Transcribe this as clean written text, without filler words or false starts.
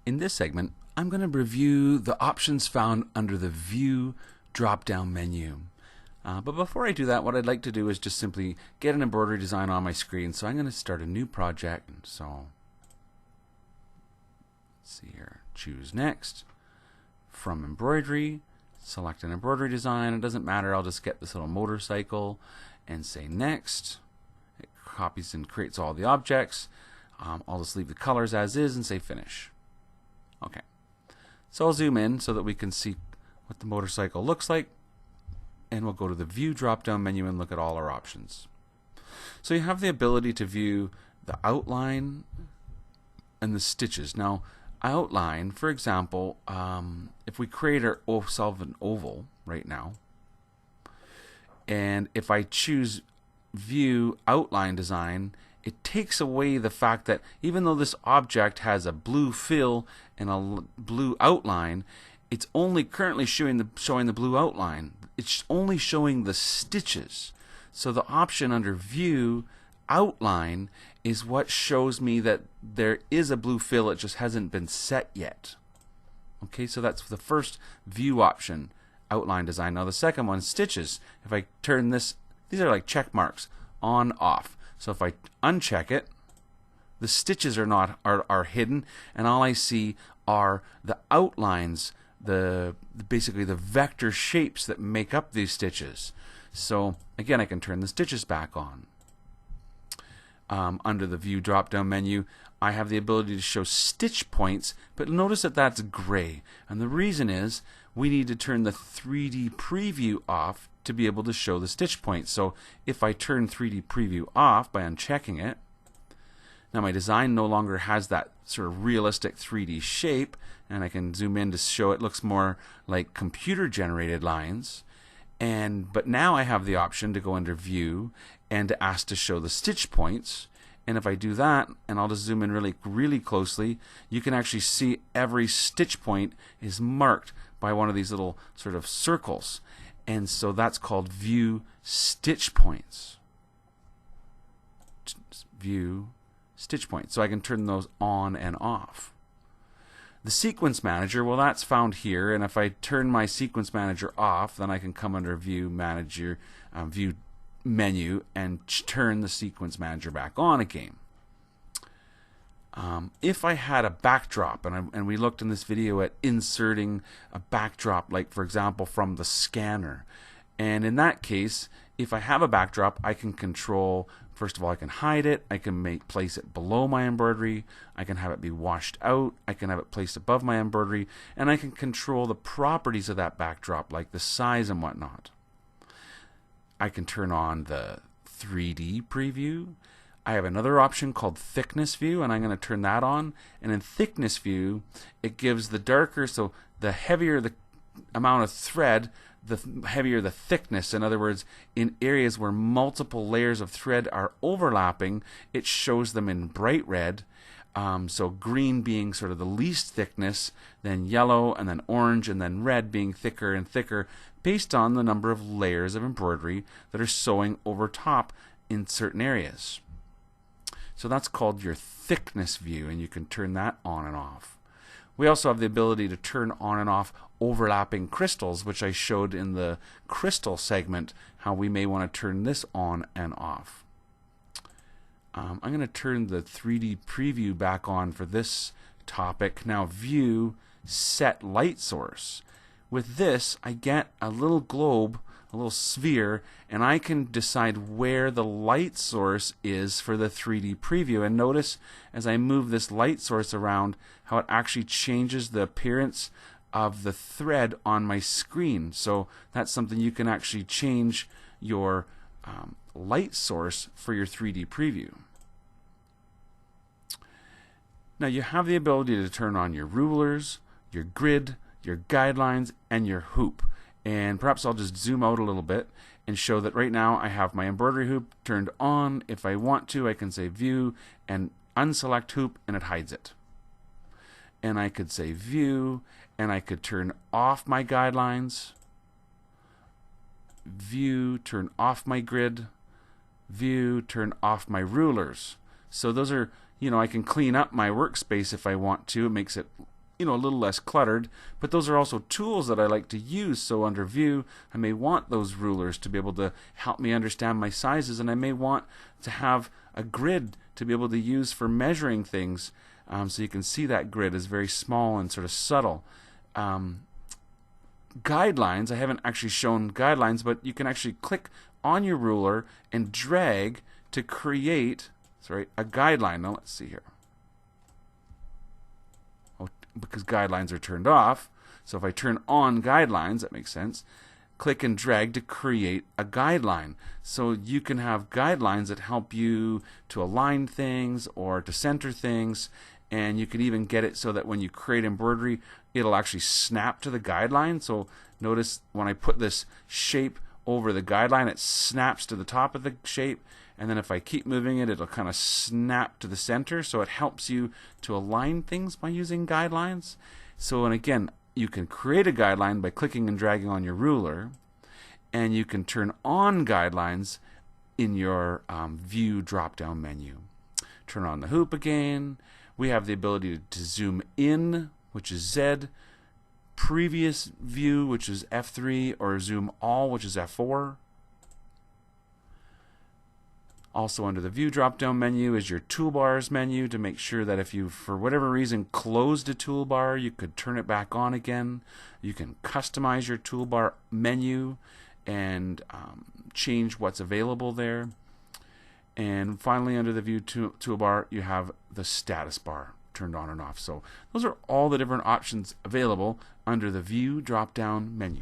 In this segment, I'm going to review the options found under the View drop-down menu. But before I do that, what I'd like to do is just simply get an embroidery design on my screen. So I'm going to start a new project. So let's see here. Choose Next. From Embroidery, select an embroidery design. It doesn't matter. I'll just get this little motorcycle and say Next. It copies and creates all the objects. I'll just leave the colors as is and say Finish. Okay, so I'll zoom in so that we can see what the motorcycle looks like, and we'll go to the View drop-down menu and look at all our options. So you have the ability to view the outline and the stitches. Now, outline, for example, if we create ourselves an oval right now, and if I choose View Outline Design, it takes away the fact that even though this object has a blue fill and a blue outline, it's only currently showing the blue outline. It's only showing the stitches. So the option under View Outline is what shows me that there is a blue fill, it just hasn't been set yet. Okay, so that's the first view option, Outline Design. Now the second one, Stitches. If I turn this, these are like check marks, on, off. So if I uncheck it, the stitches are hidden, and all I see are the outlines, basically the vector shapes that make up these stitches. So again, I can turn the stitches back on. Under the View drop-down menu, I have the ability to show stitch points, but notice that that's gray. And the reason is we need to turn the 3D preview off to be able to show the stitch points. So if I turn 3D preview off by unchecking it, now my design no longer has that sort of realistic 3D shape, and I can zoom in to show it looks more like computer generated lines. But now I have the option to go under View and to ask to show the stitch points. And if I do that, and I'll just zoom in really closely, you can actually see every stitch point is marked by one of these little sort of circles. And so that's called View Stitch Points. View Stitch Points. So I can turn those on and off. The Sequence Manager, well, that's found here, and if I turn my Sequence Manager off, then I can come under View Manager, View Menu, and turn the Sequence Manager back on again. If I had a backdrop, and we looked in this video at inserting a backdrop, like for example from the scanner, and in that case, if I have a backdrop, I can control, first of all, I can hide it, I can place it below my embroidery, I can have it be washed out, I can have it placed above my embroidery, and I can control the properties of that backdrop, like the size and whatnot. I can turn on the 3D preview. I have another option called Thickness View, and I'm going to turn that on. And in Thickness View, it gives the darker, so the heavier the amount of thread, the heavier the thickness. In other words, in areas where multiple layers of thread are overlapping, it shows them in bright red. So green being sort of the least thickness, then yellow, and then orange, and then red being thicker and thicker based on the number of layers of embroidery that are sewing over top in certain areas. So that's called your Thickness View, and you can turn that on and off. We also have the ability to turn on and off overlapping crystals, which I showed in the crystal segment, how we may want to turn this on and off. I'm going to turn the 3D preview back on for this topic. Now View Set Light Source. With this, I get a little globe, a little sphere, and I can decide where the light source is for the 3D preview. And notice as I move this light source around how it actually changes the appearance of the thread on my screen. So that's something you can actually change your light source for your 3D preview. Now you have the ability to turn on your rulers, your grid, your guidelines, and your hoop. And perhaps I'll just zoom out a little bit and show that right now I have my embroidery hoop turned on. If I want to, I can say View and unselect hoop, and it hides it. And I could say View, and I could turn off my guidelines, View, turn off my grid, View, turn off my rulers. So those are, I can clean up my workspace if I want to. It makes it a little less cluttered, but those are also tools that I like to use. So under View, I may want those rulers to be able to help me understand my sizes, and I may want to have a grid to be able to use for measuring things. So you can see that grid is very small and sort of subtle. Guidelines, I haven't actually shown guidelines, but you can actually click on your ruler and drag to create a guideline. Now let's see here. Because guidelines are turned off. So if I turn on guidelines, that makes sense. Click and drag to create a guideline. So you can have guidelines that help you to align things or to center things, and you can even get it so that when you create embroidery, it'll actually snap to the guideline. So notice when I put this shape over the guideline, it snaps to the top of the shape, and then if I keep moving it, it'll kind of snap to the center. So it helps you to align things by using guidelines. So, and again, you can create a guideline by clicking and dragging on your ruler, and you can turn on guidelines in your View drop-down menu. Turn on the hoop again. We have the ability to zoom in, which is Z, previous view, which is F3, or zoom all, which is F4. Also under the View drop-down menu is your Toolbars menu to make sure that if you, for whatever reason, closed a toolbar, you could turn it back on again. You can customize your toolbar menu and change what's available there. And finally, under the View toolbar, you have the status bar turned on and off. So those are all the different options available under the View drop-down menu.